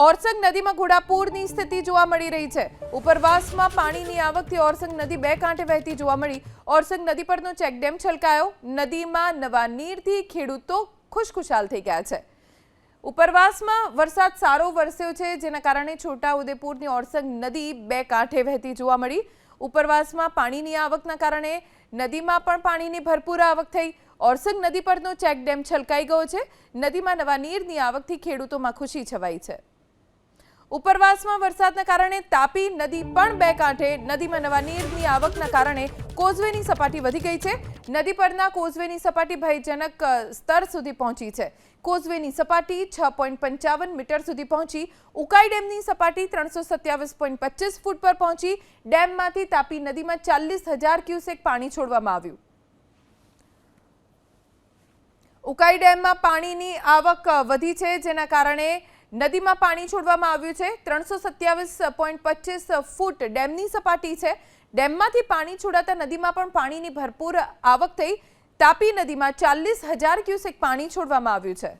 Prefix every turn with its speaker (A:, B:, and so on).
A: ઓરસંગ નદીમાં ઘોડાપૂરની સ્થિતિ જોવા મળી રહી છે। ઉપરવાસમાં પાણીની આવકથી ઓરસંગ નદી બે કાંઠે વહેતી જોવા મળી। ઓરસંગ નદી પરનો ચેકડેમ છલકાયો। નદીમાં નવા નીરથી ખેડૂતો ખુશખુશાલ થઈ ગયા છે। ઉપરવાસમાં વરસાદ સારો વરસ્યો છે, જેના કારણે છોટાઉદેપુરની ઓરસંગ નદી બે કાંઠે વહેતી જોવા મળી। ઉપરવાસમાં પાણીની આવકના કારણે નદીમાં પણ પાણીની ભરપૂર આવક થઈ। ઓરસંગ નદી પરનો ચેકડેમ છલકાઈ ગયો છે। નદીમાં નવા નીરની આવકથી ખેડૂતોમાં ખુશી છવાઈ છે। ઉપરવાસમાં વરસાદના કારણે તાપી નદી પણ બે કાંઠે નદીમાં નવા નીરની આવકના કારણે કોઝવેની સપાટી વધી ગઈ છે। નદી પરના કોઝવેની સપાટી ભયજનક સ્તર સુધી પહોંચી છે। કોઝવેની સપાટી 6.55 મીટર સુધી પહોંચી। ઉકાઈ ડેમની સપાટી 327.25 ફૂટ પર પહોંચી। ડેમમાંથી તાપી નદીમાં 40,000 ક્યુસેક પાણી છોડવામાં આવ્યું। ઉકાઈ ડેમમાં પાણીની આવક વધી છે, જેના કારણે નદીમાં પાણી છોડવામાં આવ્યું છે। 327.25 ફૂટ ડેમની સપાટી છે। ડેમમાંથી પાણી છોડાતા નદીમાં પણ પાણીની ભરપૂર આવક થઈ। તાપી નદીમાં 40,000 ક્યુસેક પાણી છોડવામાં આવ્યું છે।